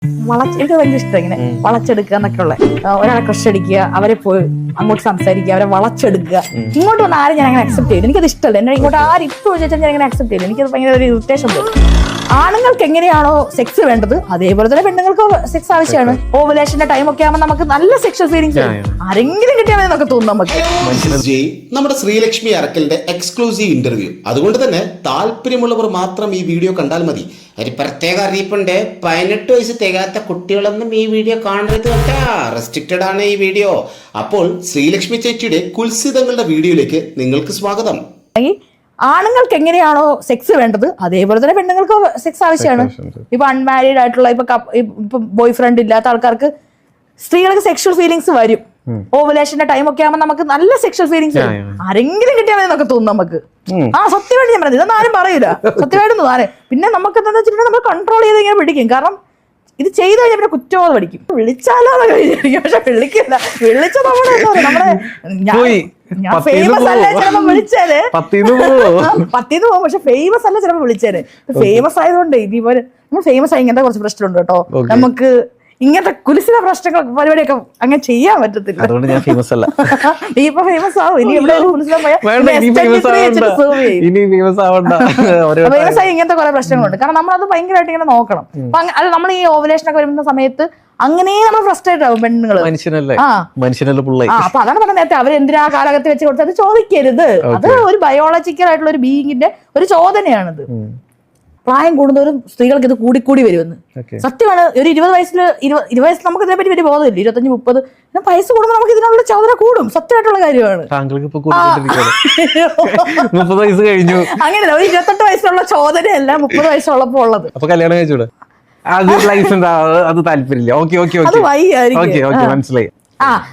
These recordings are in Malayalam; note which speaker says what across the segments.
Speaker 1: എനിക്ക് ഭയങ്കര ഇഷ്ടം ഇങ്ങനെ വളച്ചെടുക്കുക എന്നൊക്കെ ഉള്ള ഒരാളെ ക്രഷ് അടിക്കുക, അവരെ പോയി അങ്ങോട്ട് സംസാരിക്കുക, അവരെ വളച്ചെടുക്കുക. ഇങ്ങോട്ട് വന്ന് ആരും ഞാൻ അങ്ങനെ അക്സെപ്റ്റ് ചെയ്യില്ല. എനിക്കത് ഇഷ്ടമല്ല. എന്നെ ഇങ്ങോട്ട് ആരും ഇപ്പോൾ ചോദിച്ചാൽ ഞാൻ അങ്ങനെ അക്സെപ്റ്റ് ചെയ്യില്ല. എനിക്കത് ഭയങ്കര ഒരു ഇറിറ്റേഷൻ തോന്നും. ആണുങ്ങൾക്ക് എങ്ങനെയാണോ സെക്സ് വേണ്ടത് അതേപോലെ തന്നെ പെണ്ണുങ്ങൾക്ക് സെക്സ് ആവശ്യമാണ്. ഓവുലേഷന്റെ ടൈം ഒക്കെ ആകുമ്പോൾ നമുക്ക് നല്ല സെക്ഷൽ ഫീലിംഗ്സ് ആരെങ്കിലും കിട്ടിയാൽ മതി എന്നൊക്കെ തോന്നും നമുക്ക്.
Speaker 2: നമ്മുടെ ശ്രീലക്ഷ്മി അറക്കലിന്റെ എക്സ്ക്ലൂസീവ് ഇന്റർവ്യൂ. അതുകൊണ്ട് തന്നെ താല്പര്യമുള്ളവർ മാത്രം ഈ വീഡിയോ കണ്ടാൽ മതി. ഒരു പ്രത്യേക അറിയിപ്പുണ്ട്, 18 വയസ്സ് തികയാത്ത കുട്ടികളൊന്നും ഈ വീഡിയോ കാണരുത് കേട്ടാ. റെസ്ട്രിക്റ്റഡ് ആണ് ഈ വീഡിയോ. അപ്പോൾ ശ്രീലക്ഷ്മി ചേച്ചിയുടെ കുൽസിതങ്ങളുടെ വീഡിയോയിലേക്ക് നിങ്ങൾക്ക് സ്വാഗതം.
Speaker 1: ആണുങ്ങൾക്ക് എങ്ങനെയാണോ സെക്സ് വേണ്ടത് അതേപോലെ തന്നെ പെണ്ണുങ്ങൾക്ക് സെക്സ് ആവശ്യമാണ്. ഇപ്പൊ അൺമാരീഡ് ആയിട്ടുള്ള ഇപ്പൊ ബോയ് ഫ്രണ്ട് ഇല്ലാത്ത ആൾക്കാർക്ക് സ്ത്രീകൾക്ക് സെക്ഷൽ ഫീലിംഗ്സ് വരും. ഓവുലേഷന്റെ ടൈം ഒക്കെ ആകുമ്പോൾ നമുക്ക് നല്ല സെക്ഷൽ ഫീലിംഗ്സ് ആരെങ്കിലും കിട്ടിയാൽ മതി എന്നൊക്കെ തോന്നും നമുക്ക്. സത്യമായിട്ട് ഞാൻ പറഞ്ഞത് ഇതൊന്നും ആരും പറയില്ല. സത്യമായിട്ടൊന്നും ആരെ പിന്നെ നമുക്ക് എന്താണെന്ന് വെച്ചിട്ടുണ്ടെങ്കിൽ നമ്മൾ കൺട്രോൾ ചെയ്ത് ഇങ്ങനെ പിടിക്കും. കാരണം ഇത് ചെയ്ത് കഴിഞ്ഞാൽ പിന്നെ കുറ്റബോധം പഠിക്കും. വിളിച്ചാലോ എന്നൊക്കെ വിചാരിക്കും, പക്ഷെ വിളിക്കില്ല. വിളിച്ച നമ്മളെ ഞാൻ ഫേമസ് അല്ല ചിലപ്പോ വിളിച്ചേര്, പത്തിന്ന് പോകും. പക്ഷെ ഫേമസ് അല്ല ചിലപ്പോ വിളിച്ചേര്. ഫേമസ് ആയതുകൊണ്ട് ഇതേപോലെ നമ്മൾ ഫേമസ് ആയി ഇങ്ങനത്തെ കുറച്ച് പ്രശ്നമുണ്ട് കേട്ടോ. നമുക്ക് ഇങ്ങനത്തെ കുലിസിത പ്രശ്നങ്ങൾ പരിപാടിയൊക്കെ അങ്ങനെ ചെയ്യാൻ പറ്റത്തില്ല.
Speaker 3: അതുകൊണ്ട് ഞാൻ ഫേമസ് അല്ല.
Speaker 1: നീ ഇപ്പൊ ഫേമസ് ആവും. ഇനി ഇവിടെ ഫേമസ് ആയി ഇങ്ങനത്തെ കുറെ പ്രശ്നങ്ങളുണ്ട്. കാരണം നമ്മളത് ഭയങ്കരമായിട്ട് ഇങ്ങനെ നോക്കണം. അത് നമ്മൾ ഈ ഓവുലേഷൻ ഒക്കെ വരുന്ന സമയത്ത് അങ്ങനെ നമ്മൾ ഫ്രസ്ട്രേറ്റ് ആവും പെണ്ണുങ്ങള്. അപ്പൊ അതാണ് പറഞ്ഞത് നേരത്തെ അവർ എന്തിനാ കാലഘട്ടത്തിൽ വെച്ച് കൊടുത്തത് ചോദിക്കരുത്. അത് ഒരു ബയോളജിക്കൽ ആയിട്ടുള്ള ഒരു ബീയിങ്ങിന്റെ ഒരു ചോദനയാണിത്. പ്രായം കൂടുന്നവരും സ്ത്രീകൾക്ക് ഇത് കൂടിക്കൂടി വരുമെന്ന് സത്യമാണ്. ഒരു 20 വയസ്സിൽ നമുക്ക് ഇതിനെപ്പറ്റി വലിയ ബോധമില്ല. 25-30 വയസ്സ് കൂടുമ്പോൾ നമുക്ക് ഇതിനുള്ള ചോദന കൂടും. സത്യമായിട്ടുള്ള കാര്യമാണ്. അങ്ങനെയല്ല, ഒരു 28 വയസ്സിലുള്ള ചോദനയല്ല 30 വയസ്സുള്ളപ്പോ ഉള്ളത്.
Speaker 3: മനസ്സിലായി.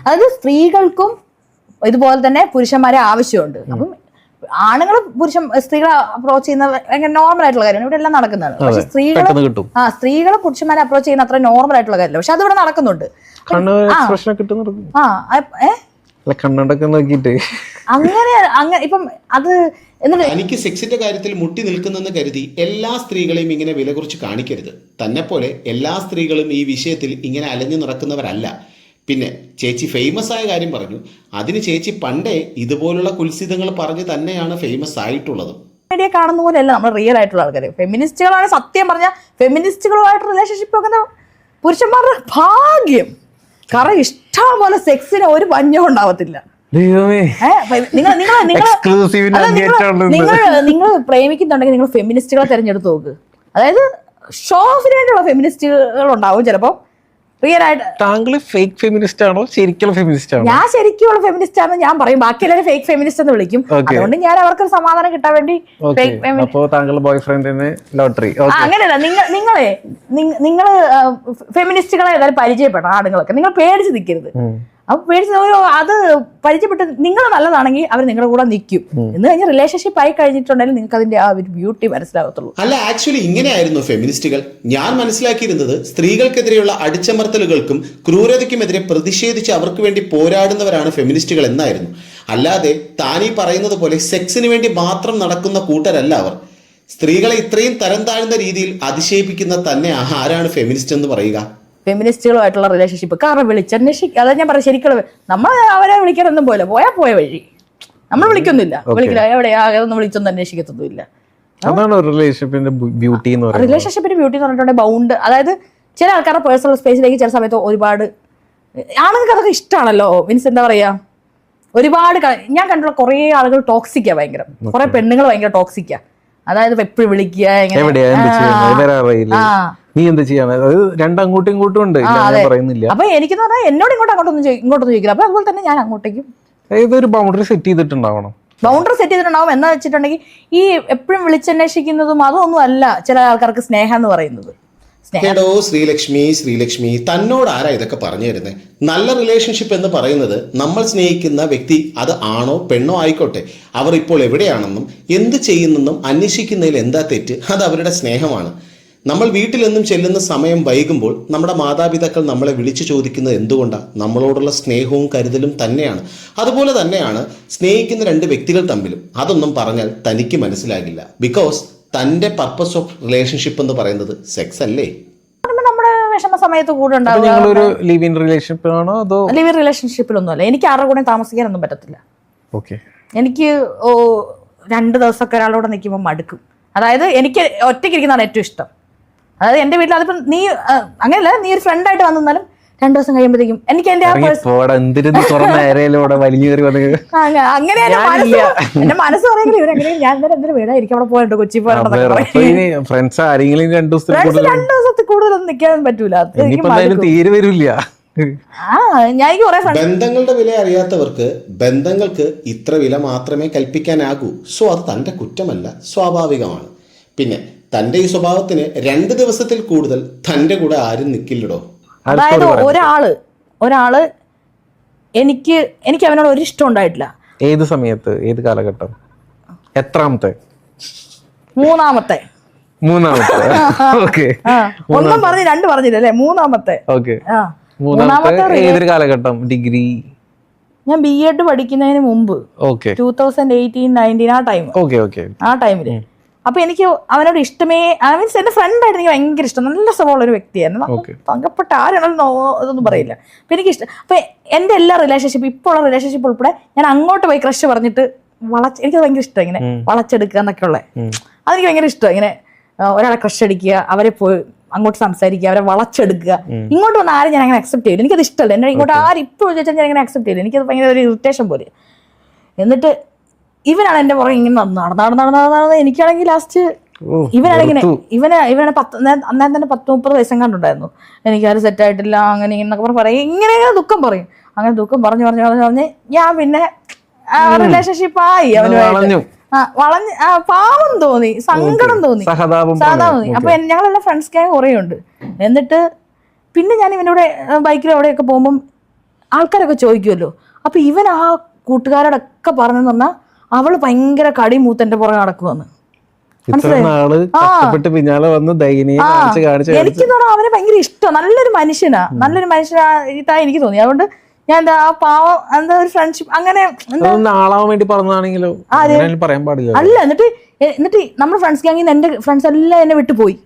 Speaker 1: അതായത് സ്ത്രീകൾക്കും ഇതുപോലെ തന്നെ പുരുഷന്മാരെ ആവശ്യമുണ്ട്. അപ്പം ആണുങ്ങൾ സ്ത്രീകളെ അപ്രോച്ച് ചെയ്യുന്ന നോർമൽ ആയിട്ടുള്ള കാര്യമാണ് ഇവിടെ എല്ലാം നടക്കുന്നതാണ്. പക്ഷെ സ്ത്രീകളെ പുരുഷന്മാരെ അപ്രോച്ച് ചെയ്യുന്ന അത്ര നോർമൽ ആയിട്ടുള്ള കാര്യമല്ല. പക്ഷെ അതിവിടെ നടക്കുന്നുണ്ട്. അങ്ങനെ ഇപ്പം അത്
Speaker 2: എനിക്ക് സെക്സിന്റെ കാര്യത്തിൽ മുട്ടി നിൽക്കുന്നെന്ന് കരുതി എല്ലാ സ്ത്രീകളെയും ഇങ്ങനെ വില കുറിച്ച് കാണിക്കരുത്. തന്നെ പോലെ എല്ലാ സ്ത്രീകളും ഈ വിഷയത്തിൽ ഇങ്ങനെ അലഞ്ഞു നടക്കുന്നവരല്ല. പിന്നെ ചേച്ചി ഫേമസ് ആയ കാര്യം പറഞ്ഞു. അതിന് ചേച്ചി പണ്ടേ ഇതുപോലുള്ള കുൽസിതങ്ങൾ പറഞ്ഞ് തന്നെയാണ് ഫേമസ് ആയിട്ടുള്ളത്.
Speaker 1: മീഡിയ കാണുന്ന പോലെയല്ല നമ്മൾ റിയൽ ആയിട്ടുള്ള ആൾക്കാർ. ഫെമിനിസ്റ്റുകളാണ് സത്യം പറഞ്ഞാൽ ഫെമിനിസ്റ്റുകളുമായിട്ട് റിലേഷൻഷിപ്പ് വെക്കുന്ന പുരുഷന്മാരുടെ ഭാഗ്യം. കാരണം ഇഷ്ടം പോലെ സെക്സിന് ഒരു പഞ്ഞം ഉണ്ടാവത്തില്ല. നിങ്ങൾ പ്രേമിക്കുന്നുണ്ടെങ്കിൽ നിങ്ങൾ ഫെമിനിസ്റ്റുകളെ തെരഞ്ഞെടുത്ത് നോക്ക്. അതായത് ഷോ ഓഫിന് വേണ്ടിയുള്ള ഫെമിനിസ്റ്റുകൾ ഉണ്ടാവും ചിലപ്പോൾ.
Speaker 3: താങ്കൾ ഫേക്ക് ഫെമിനിസ്റ്റ് ആണോ ശരിക്കുള്ള ഫെമിനിസ്റ്റ് ആണോ?
Speaker 1: ഞാൻ ശരിക്കുള്ള ഫെമിനിസ്റ്റ് ആണെന്ന് ഞാൻ പറയും. ബാക്കി എല്ലാവരും ഫേക്ക് ഫെമിനിസ്റ്റ് എന്ന് വിളിക്കും. അതുകൊണ്ട് ഞാൻ അവർക്ക് സമാധാനം കിട്ടാൻ വേണ്ടി അങ്ങനെയല്ല. നിങ്ങൾ ഫെമിനിസ്റ്റുകളെ ഏതായാലും പരിചയപ്പെടണം. ആണുങ്ങളൊക്കെ നിങ്ങൾ പേടിച്ച് നിൽക്കരുത്. അപ്പൊ പേടിച്ച് അത് പരിചയപ്പെട്ട് നിങ്ങൾ നല്ലതാണെങ്കിൽ അവർ നിങ്ങളുടെ കൂടെ നിൽക്കും. എന്ന് കഴിഞ്ഞാൽ റിലേഷൻഷിപ്പ് ആയി കഴിഞ്ഞിട്ടുണ്ടെങ്കിൽ നിങ്ങൾക്ക് അതിന്റെ ആ ഒരു ബ്യൂട്ടി മനസ്സിലാകത്തുള്ളൂ.
Speaker 2: അല്ല, ആക്ച്വലി ഇങ്ങനെയായിരുന്നു ഫെമിനിസ്റ്റുകൾ. ഞാൻ മനസ്സിലാക്കിയിരുന്നത് സ്ത്രീകൾക്കെതിരെയുള്ള അടിച്ചമർത്തലുകൾക്കും ക്രൂരതയ്ക്കുമെതിരെ പ്രതിഷേധിച്ച് അവർക്ക് വേണ്ടി പോരാടുന്നവരാണ് ഫെമിനിസ്റ്റുകൾ എന്നായിരുന്നു. അല്ലാതെ താനീ പറയുന്നത് പോലെ സെക്സിന് വേണ്ടി മാത്രം നടക്കുന്ന കൂട്ടരല്ല അവർ. സ്ത്രീകളെ ഇത്രയും തരം താഴ്ന്ന രീതിയിൽ അതിശയിപ്പിക്കുന്ന തന്നെ ആരാണ് ഫെമിനിസ്റ്റ് എന്ന് പറയുക?
Speaker 1: ഫെമിനിസ്റ്റുകളുമായിട്ടുള്ള റിലേഷൻഷിപ്പ് കാരണം വിളിച്ചന്വേഷിക്കുക. അതാ ഞാൻ പറയാം, ശരിക്കുള്ള നമ്മൾ അവരെ വിളിക്കാനൊന്നും പോയില്ല. പോയ വഴി നമ്മൾ വിളിക്കൊന്നുമില്ല. വിളിക്കില്ല, എവിടെയാ അതൊന്നും വിളിച്ചൊന്നും അന്വേഷിക്കത്തൊന്നുമില്ല. റിലേഷൻഷിപ്പിന്റെ ബ്യൂട്ടി എന്ന് പറഞ്ഞിട്ടുണ്ടെങ്കിൽ ബൗണ്ട്, അതായത് ചില ആൾക്കാരുടെ പേഴ്സണൽ സ്പേസിലേക്ക് ചില സമയത്ത് ഒരുപാട് ആണുങ്ങൾക്ക് അതൊക്കെ ഇഷ്ടമാണല്ലോ. മീൻസ് എന്താ പറയാ, ഒരുപാട് ഞാൻ കണ്ടുള്ള കുറെ ആളുകൾ ടോക്സിക്കാ, ഭയങ്കര കുറെ പെണ്ണുങ്ങൾ ഭയങ്കര ടോക്സിക്കാ. അതായത് എപ്പോഴും വിളിക്കുക,
Speaker 3: നീ എന്താ ചെയ്യാൻ രണ്ടങ്ങോട്ടും ഇങ്ങോട്ടും ഉണ്ട്.
Speaker 1: അപ്പൊ എനിക്ക് പറഞ്ഞാൽ എന്നോട് ഇങ്ങോട്ടൊന്നും ചോദിക്കില്ല. അപ്പൊ അതുപോലെ തന്നെ ഞാൻ അങ്ങോട്ടേക്കും
Speaker 3: ഒരു ബൗണ്ടറി സെറ്റ് ചെയ്തിട്ടുണ്ടാവണം.
Speaker 1: എന്ന് വെച്ചിട്ടുണ്ടെങ്കിൽ ഈ എപ്പോഴും വിളിച്ചന്വേഷിക്കുന്നതും അതൊന്നും അല്ല ചില ആൾക്കാർക്ക് സ്നേഹം എന്ന് പറയുന്നത്.
Speaker 2: കേട്ടോ ശ്രീലക്ഷ്മി തന്നോട് ആരാ ഇതൊക്കെ പറഞ്ഞു തരുന്നത്? നല്ല റിലേഷൻഷിപ്പ് എന്ന് പറയുന്നത് നമ്മൾ സ്നേഹിക്കുന്ന വ്യക്തി അത് ആണോ പെണ്ണോ ആയിക്കോട്ടെ, അവർ ഇപ്പോൾ എവിടെയാണെന്നും എന്ത് ചെയ്യുന്നെന്നും അന്വേഷിക്കുന്നതിൽ എന്താ തെറ്റ്? അത് അവരുടെ സ്നേഹമാണ്. നമ്മൾ വീട്ടിൽ നിന്നും ചെല്ലുന്ന സമയം വൈകുമ്പോൾ നമ്മുടെ മാതാപിതാക്കൾ നമ്മളെ വിളിച്ചു ചോദിക്കുന്നത് എന്തുകൊണ്ടാണ്? നമ്മളോടുള്ള സ്നേഹവും കരുതലും തന്നെയാണ്. അതുപോലെ തന്നെയാണ് സ്നേഹിക്കുന്ന രണ്ട് വ്യക്തികൾ തമ്മിലും. അതൊന്നും പറഞ്ഞാൽ തനിക്ക് മനസ്സിലാകില്ല. ബിക്കോസ് തൻ്റെ പർപ്പസ് ഓഫ് റിലേഷൻഷിപ്പ് എന്ന് പറയുന്നത് സെക്സ് അല്ലേ?
Speaker 1: നമ്മുടെ വിഷമ സമയത്ത് കൂടെ
Speaker 3: നിങ്ങളൊരു ലിവ് ഇൻ റിലേഷൻഷിപ്പിലാണോ അതോ
Speaker 1: ലിവ് ഇൻ റിലേഷൻഷിപ്പിലൊന്നുമല്ല. എനിക്ക് ആരുടെ കൂടെ താമസിക്കാനൊന്നും പറ്റത്തില്ല.
Speaker 3: ഓക്കെ.
Speaker 1: എനിക്ക് 2 ദിവസമൊക്കെ ഒരാളോടെ നിൽക്കുമ്പോൾ മടുക്കും. അതായത് എനിക്ക് ഒറ്റയ്ക്ക് ഇരിക്കുന്നതാണ് ഏറ്റവും ഇഷ്ടം. അതായത് എന്റെ വീട്ടിൽ അതിപ്പോ നീ അങ്ങനെയല്ല, നീ ഒരു ഫ്രണ്ടായിട്ട് വന്നാലും 2 ദിവസം കഴിയുമ്പോഴത്തേക്കും എനിക്ക് എന്റെ അങ്ങനെ എന്റെ മനസ്സ് പറയുന്നത് ഇവരെങ്ങനെ ഞാൻ എന്തൊരു വീടായിരിക്കും അവിടെ പോയിട്ട് കൊച്ചി പോയിട്ട്
Speaker 3: ഫ്രണ്ട്സ് ആരെങ്കിലും 2
Speaker 1: ദിവസത്തിൽ കൂടുതലൊന്നും നിൽക്കാൻ പറ്റൂല.
Speaker 3: തീരെ വരില്ല.
Speaker 1: ഞാൻ കുറെ
Speaker 2: ബന്ധങ്ങളുടെ വില അറിയാത്തവർക്ക് ബന്ധങ്ങൾക്ക് ഇത്ര വില മാത്രമേ കൽപ്പിക്കാനാകൂ. സോ അത് തന്റെ കുറ്റമല്ല, സ്വാഭാവികമാണ്. പിന്നെ തന്റെ ഈ സ്വഭാവത്തിന് 2 ദിവസത്തിൽ കൂടുതൽ തന്റെ കൂടെ ആരും നിൽക്കില്ലടോ.
Speaker 1: അതായത് ഒരാള് എനിക്ക് അവനോട് ഒരു ഇഷ്ടം ഉണ്ടായിട്ടില്ല.
Speaker 3: ഏത് സമയത്ത്, ഏത് കാലഘട്ടം, എത്രാമത്തെ?
Speaker 1: മൂന്നാമത്തെ.
Speaker 3: ഓക്കെ.
Speaker 1: ഒന്നും പറഞ്ഞ് 2 പറഞ്ഞില്ല അല്ലേ? മൂന്നാമത്തെ.
Speaker 3: ഓക്കെ. മൂന്നാമത്തെ ഏതൊരു കാലഘട്ടം? ഡിഗ്രി?
Speaker 1: ഞാൻ BEd പഠിക്കുന്നതിന് മുമ്പ്.
Speaker 3: ഓക്കെ.
Speaker 1: 2018-19 ആ ടൈം.
Speaker 3: Okay okay. ആ
Speaker 1: ടൈമില് അപ്പൊ എനിക്ക് അവനോട് ഇഷ്ടമേ, മീൻസ് എന്റെ ഫ്രണ്ടായിട്ട് എനിക്ക് ഭയങ്കര ഇഷ്ടം, നല്ല സ്വഭാവമുള്ള ഒരു വ്യക്തിയായിരുന്നു. തങ്കപ്പെട്ട ആരാണല്ലോ ഇതൊന്നും പറയില്ല. അപ്പൊ എനിക്ക് ഇഷ്ടം. അപ്പൊ എന്റെ എല്ലാ റിലേഷൻഷിപ്പ്, ഇപ്പോൾ ഉള്ള റിലേഷൻഷിപ്പ് ഉൾപ്പെടെ ഞാൻ അങ്ങോട്ട് പോയി ക്രഷ് പറഞ്ഞിട്ട് എനിക്കത് ഭയങ്കര ഇഷ്ടം. ഇങ്ങനെ വളച്ചെടുക്കുക എന്നൊക്കെ ഉള്ളത് അതെനിക്ക് ഭയങ്കര ഇഷ്ടമാണ്. ഇങ്ങനെ ഒരാളെ ക്രഷ് അടിക്കുക, അവരെ പോയി അങ്ങോട്ട് സംസാരിക്കുക, അവരെ വളച്ചെടുക്കുക. ഇങ്ങോട്ട് വന്ന് ആരും ഞാൻ അങ്ങനെ അക്സെപ്റ്റ് ചെയ്യില്ല. എനിക്കത് ഇഷ്ടമല്ല. എന്നെ ഇങ്ങോട്ട് ആരും ഇപ്പോൾ ചോദിച്ചാൽ ഞാൻ അങ്ങനെ അക്സെപ്റ്റ് ചെയ്യില്ല. എനിക്കത് ഭയങ്കര ഒരു ഇറിറ്റേഷൻ പോലെ. എന്നിട്ട് ഇവനാണ് എന്റെ പുറകെ ഇങ്ങനെ നടന്ന് എനിക്കാണെങ്കിൽ ലാസ്റ്റ് ഇവനാണെങ്കിൽ ഇവനെ അന്നേരം തന്നെ 10-30 വയസ്സം കണ്ടുണ്ടായിരുന്നു. എനിക്കാരും സെറ്റായിട്ടില്ല അങ്ങനെ ഇങ്ങനൊക്കെ പറയും. ഇങ്ങനെ ദുഃഖം പറയും. അങ്ങനെ ദുഃഖം പറഞ്ഞ് ഞാൻ പിന്നെ റിലേഷൻഷിപ്പ് ആയി അവനുമായിട്ട്. വളഞ്ഞ് പാവം തോന്നി, സങ്കടം തോന്നി, തോന്നി. അപ്പൊ ഞങ്ങളെല്ലാം ഫ്രണ്ട്സ് ഗ്യാങ് കുറേ ഉണ്ട്. എന്നിട്ട് പിന്നെ ഞാൻ ഇവനോട് ബൈക്കിൽ എവിടെയൊക്കെ പോകുമ്പം ആൾക്കാരൊക്കെ ചോദിക്കുമല്ലോ. അപ്പൊ ഇവൻ ആ കൂട്ടുകാരോടൊക്കെ പറഞ്ഞെന്ന് പറഞ്ഞാൽ അവള് ഭയങ്കര കടി മൂത്തന്റെ പുറകെ നടക്കുവന്ന്. എനിക്ക് തോന്നുന്നു അവനെ ഭയങ്കര ഇഷ്ടം. നല്ലൊരു മനുഷ്യനാ എനിക്ക് തോന്നി. അതുകൊണ്ട് ഞാൻ എന്താ ആ പാവം എന്താ ഒരു ഫ്രണ്ട്ഷിപ്പ് അങ്ങനെ അല്ല. എന്നിട്ട് നമ്മുടെ ഫ്രണ്ട്സ് ഗ്യാങ്ങിൽ നിന്ന് എന്റെ ഫ്രണ്ട്സ് എല്ലാം എന്നെ വിട്ടുപോയി.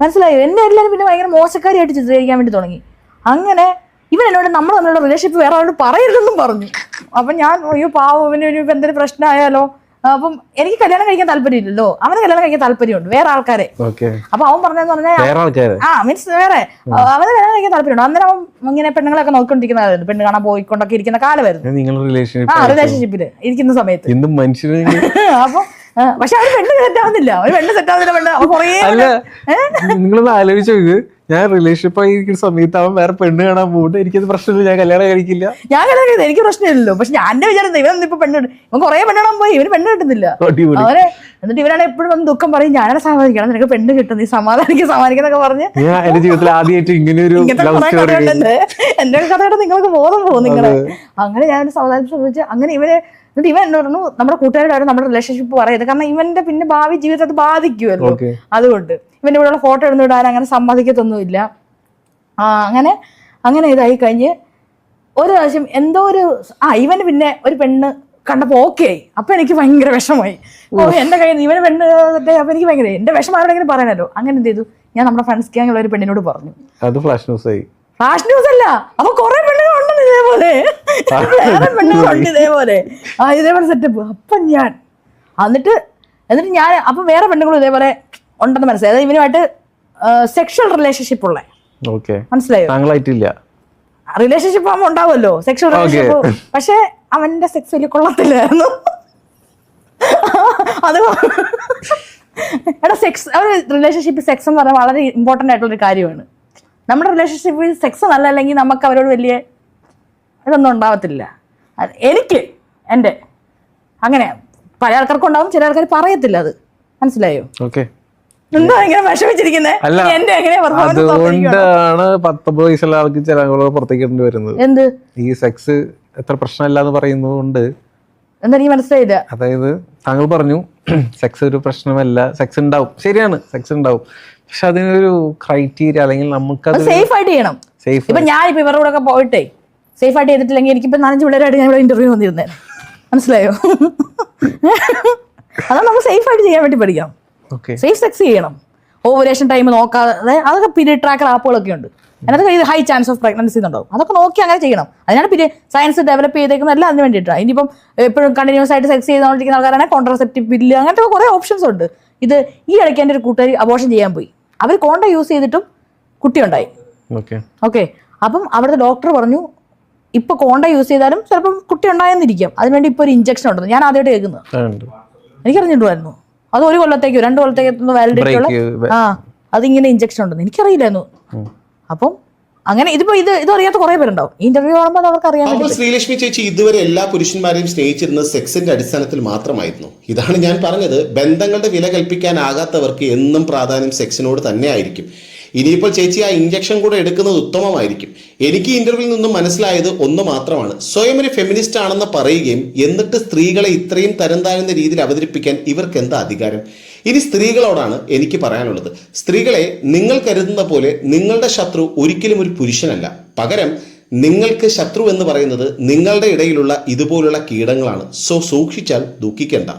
Speaker 1: മനസ്സിലായോ? എന്നെ എല്ലാവരും പിന്നെ ഭയങ്കര മോശക്കാരിയായിട്ട് ചിത്രീകരിക്കാൻ വേണ്ടി തുടങ്ങി. അങ്ങനെ ഇവൻ എന്നോട് നമ്മൾ തമ്മിലുള്ള റിലേഷൻഷിപ്പ് വേറെ ആളോട് പറയരുതെന്നും പറഞ്ഞു. അപ്പൊ ഞാൻ അയ്യോ പാവം ഇവന് എന്തൊരു പ്രശ്നമായാലോ. അപ്പം എനിക്ക് കല്യാണം കഴിക്കാൻ താല്പര്യമില്ലല്ലോ, അവന് കല്യാണം കഴിക്കാൻ താല്പര്യമുണ്ട് വേറെ ആൾക്കാരെ. അപ്പൊ അവൻ പറഞ്ഞെന്ന് പറഞ്ഞാൽ മീൻസ് വേറെ അവന് കല്യാണം കഴിക്കാൻ താല്പര്യമുണ്ട്. അന്നേരം അവൻ ഇങ്ങനെ പെണ്ണുങ്ങളൊക്കെ നോക്കിക്കൊണ്ടിരിക്കുന്നതായിരുന്നു, പെണ്ണ് കാണാൻ പോയിക്കൊണ്ടൊക്കെ ഇരിക്കുന്ന കാലമായിരുന്നു. റിലേഷൻഷിപ്പില് ഇരിക്കുന്ന സമയത്ത്. അപ്പൊ പക്ഷെ അവന് പെണ്ണ് സെറ്റാവുന്നില്ല. അവൻ കുറേ
Speaker 3: നിങ്ങളൊന്ന് ആലോചിച്ചോ. ഇത് ഞാൻ റിലേഷൻഷിപ്പ് ആയിരിക്കുന്ന സമയത്ത് അവൻ വേറെ പെണ്ണ് കാണാൻ പോകുന്നുണ്ട്. എനിക്കത് പ്രശ്നമില്ല, ഞാൻ കല്യാണം കഴിക്കില്ല.
Speaker 1: എനിക്ക് പ്രശ്നമില്ലല്ലോ. പക്ഷെ ഞാൻ എന്റെ വിചാരം ഇവനൊന്നും ഇപ്പൊ പെണ്ണ് ഇവൻ കുറെ പെണ്ണ് കാണാൻ പോയി, ഇവന് പെണ്ണ് കിട്ടുന്നില്ല. അവരെ എന്നിട്ട് ഇവനാണ് എപ്പോഴും വന്ന് ദുഃഖം പറയും, ഞാനാണ് സമാധാനിക്കണം, നിനക്ക് പെണ്ണ് കിട്ടും, നീ സമാധാനിക്കുന്നൊക്കെ പറഞ്ഞ്.
Speaker 3: എന്റെ ജീവിതത്തിൽ ആദ്യമായിട്ട് ഇങ്ങനെ ഒരു
Speaker 1: എന്റെ കഥയുടെ നിങ്ങൾക്ക് ബോധം പോകും നിങ്ങള്. അങ്ങനെ ഞാൻ സമാധാനം ശ്രമിച്ചു. അങ്ങനെ എന്നിട്ട് ഇവൻ എന്ന് പറഞ്ഞു നമ്മുടെ കൂട്ടുകാരോട് നമ്മുടെ റിലേഷൻഷിപ്പ് പറയുന്നത്, കാരണം ഇവന്റെ പിന്നെ ഭാവി ജീവിതത്തെ അത് ബാധിക്കുമല്ലോ. അതുകൊണ്ട് ഇവന്റെ കൂടെയുള്ള ഫോട്ടോ എടുത്ത് വിടാൻ അങ്ങനെ സമ്മതിക്കത്തൊന്നുമില്ല. അങ്ങനെ ഇതായി കഴിഞ്ഞ് ഒരു പ്രാവശ്യം എന്തോ ഇവന് പിന്നെ ഒരു പെണ്ണ് കണ്ടപ്പോ ഓക്കെ ആയി. അപ്പൊ എനിക്ക് ഭയങ്കര വിഷമമായി. എന്റെ കയ്യിൽ നിന്ന് ഇവന് പെണ്ണ്. അപ്പൊ എനിക്ക് ഭയങ്കര എന്റെ വിഷമം ആരോടെങ്കിലും പറയാനല്ലോ. അങ്ങനെ എന്ത് ചെയ്തു, ഞാൻ നമ്മുടെ ഫ്രണ്ട്സ് ഗ്യാങ്ങിലുള്ള ഒരു പെണ്ണിനോട് പറഞ്ഞു.
Speaker 3: അത് ഫ്ലാഷ് ന്യൂസ് ആയി.
Speaker 1: ഫ്ലാഷ് ന്യൂസ് അല്ല, അപ്പൊ കുറെ പെണ്ണുങ്ങളുണ്ടെന്ന് ഇതേപോലെ, വേറെ പെണ്ണുങ്ങളുണ്ട് ഇതേപോലെ സെറ്റപ്പ്. അപ്പൊ എന്നിട്ട് ഞാൻ അപ്പൊ വേറെ പെണ്ണുങ്ങളും ഇതേപോലെ ഉണ്ടെന്ന് മനസ്സിലായി. അതായത് ഇവനുമായിട്ട് സെക്ഷൽ റിലേഷൻഷിപ്പ് ഉള്ള. മനസ്സിലായോ? റിലേഷൻഷിപ്പ് ആകുമ്പോൾ ഉണ്ടാവുമല്ലോ സെക്ഷൽ റിലേഷൻഷിപ്പ്. പക്ഷെ അവന്റെ സെക്സ് വലിയ കൊള്ളത്തില്ലായിരുന്നു. അത് സെക്സ് റിലേഷൻഷിപ്പ് സെക്സ് എന്ന് പറഞ്ഞാൽ വളരെ ഇമ്പോർട്ടന്റ് ആയിട്ടുള്ള ഒരു കാര്യമാണ്. നമ്മുടെ റിലേഷൻഷിപ്പിൽ സെക്സ് നല്ല അല്ലെങ്കിൽ നമുക്ക് അവരോട് വലിയ ഇതൊന്നും ഉണ്ടാവത്തില്ല. എനിക്ക് എൻ്റെ അങ്ങനെ പല ആൾക്കാർക്കും ഉണ്ടാവും, ചില ആൾക്കാർ പറയത്തില്ല അത്. മനസ്സിലായോ? എന്താ ഇങ്ങനെ വിഷമിച്ചിരിക്കുന്നത്?
Speaker 3: അതുകൊണ്ടാണ് 19 വയസ്സുള്ള ആൾക്ക് ചില പുറത്തേക്ക് ഇടേണ്ടി വരുന്നത്.
Speaker 1: എന്ത്
Speaker 3: ഈ സെക്സ് എത്ര പ്രശ്നമല്ല എന്ന് പറയുന്നതുകൊണ്ട്.
Speaker 1: എന്താ നീ മനസ്സിലായില്ല?
Speaker 3: അതായത് താങ്കൾ പറഞ്ഞു സെക്സ് ഒരു പ്രശ്നമല്ല, സെക്സ് ഉണ്ടാവും, ശരിയാണ് സെക്സ് ഉണ്ടാവും, പക്ഷെ അതിനൊരു ക്രൈറ്റീരിയ അല്ലെങ്കിൽ നമുക്ക്
Speaker 1: സേഫ് ആയിട്ട് ചെയ്യണം. ഇപ്പൊ ഞാനിപ്പോ ഇവരുടെ കൂടെ ഒക്കെ പോയിട്ടേ സേഫ് ആയിട്ട് ചെയ്തിട്ടില്ലെങ്കിൽ എനിക്കിപ്പോ 4 പിള്ളേരായിട്ട് ഞാൻ ഇവിടെ ഇന്റർവ്യൂ വന്നിരുന്നേ. മനസ്സിലായോ? അതാണ് നമ്മൾ സേഫ് ആയിട്ട് ചെയ്യാൻ വേണ്ടി പഠിക്കണം. സേഫ് സെക്സ് ചെയ്യണം. ഓവുലേഷൻ ടൈം നോക്കാതെ, അതൊക്കെ പീരിയഡ് ട്രാക്കർ ആപ്പുകളൊക്കെ ഉണ്ട്. അതിനകത്ത് ഇത് ഹൈ ചാൻസ് ഓഫ് പ്രഗ്നൻസി എന്നുണ്ടാവും. അതൊക്കെ നോക്കി അങ്ങനെ ചെയ്യണം. അതിനാണ് പിന്നെ സയൻസ് ഡെവലപ്പ് ചെയ്തേക്കുന്നത് എല്ലാം അതിന് വേണ്ടിയിട്ടാണ്. ഇനിയിപ്പം എപ്പോഴും കണ്ടിന്യൂസ് ആയിട്ട് സെക്സ് ചെയ്തുകൊണ്ടിരിക്കുന്ന ആൾക്കാരാണെങ്കിൽ കോൺട്രാസെപ്റ്റീവ് പില്ല്, അങ്ങനത്തെ കുറേ ഓപ്ഷൻസ് ഉണ്ട്. ഇത് ഈ ഇടയ്ക്ക് എൻ്റെ ഒരു കൂട്ടുകാരി അബോർഷൻ ചെയ്യാൻ പോയി. അവർ കോണ്ട യൂസ് ചെയ്തിട്ടും കുട്ടിയുണ്ടായി. ഓക്കെ, അപ്പം അവിടുത്തെ ഡോക്ടർ പറഞ്ഞു ഇപ്പൊ കോണ്ട യൂസ് ചെയ്താലും ചിലപ്പം കുട്ടി ഉണ്ടായെന്നിരിക്കും, അതിനുവേണ്ടി ഇപ്പൊ ഒരു ഇഞ്ചക്ഷൻ ഉണ്ടെന്ന്. ഞാൻ ആദ്യമായിട്ട് കേൾക്കുന്നത്, എനിക്കറിഞ്ഞിട്ടുണ്ടായിരുന്നു. അത് 1 കൊല്ലത്തേക്കോ 2 കൊല്ലത്തേക്കോ വാലിഡിറ്റി ഉള്ള അതിങ്ങനെ ഇഞ്ചക്ഷൻ ഉണ്ടെന്ന് എനിക്കറിയില്ലായിരുന്നു. അപ്പം അങ്ങനെ ഇത് അറിയാത്ത കുറെ പേരുണ്ടാവും. ഇന്റർവ്യൂ കാണുമ്പോൾ അവർക്ക് അറിയാൻ പറ്റും.
Speaker 2: ശ്രീലക്ഷ്മി ചേച്ചി ഇതുവരെ എല്ലാ പുരുഷന്മാരെയും സ്നേഹിച്ചിരുന്നത് സെക്സിന്റെ അടിസ്ഥാനത്തിൽ മാത്രമായിരുന്നു. ഇതാണ് ഞാൻ പറഞ്ഞത്, ബന്ധങ്ങളുടെ വില കൽപ്പിക്കാനാകാത്തവർക്ക് എന്നും പ്രാധാന്യം സെക്സിനോട് തന്നെ ആയിരിക്കും. ഇനിയിപ്പോൾ ചേച്ചി ആ ഇഞ്ചക്ഷൻ കൂടെ എടുക്കുന്നത് ഉത്തമമായിരിക്കും. എനിക്ക് ഇന്റർവ്യൂവിൽ നിന്നും മനസ്സിലായത് ഒന്ന് മാത്രമാണ്, സ്വയം ഒരു ഫെമിനിസ്റ്റ് ആണെന്ന് പറയുകയും എന്നിട്ട് സ്ത്രീകളെ ഇത്രയും തരം താഴ്ന്ന രീതിയിൽ അവതരിപ്പിക്കാൻ ഇവർക്ക് എന്താ അധികാരം? ഇനി സ്ത്രീകളോടാണ് എനിക്ക് പറയാനുള്ളത്, സ്ത്രീകളെ നിങ്ങൾ കരുതുന്ന പോലെ നിങ്ങളുടെ ശത്രു ഒരിക്കലും ഒരു പുരുഷനല്ല. പകരം നിങ്ങൾക്ക് ശത്രു എന്ന് പറയുന്നത് നിങ്ങളുടെ ഇടയിലുള്ള ഇതുപോലുള്ള കീടങ്ങളാണ്. സോ സൂക്ഷിച്ചാൽ ദുഃഖിക്കേണ്ട.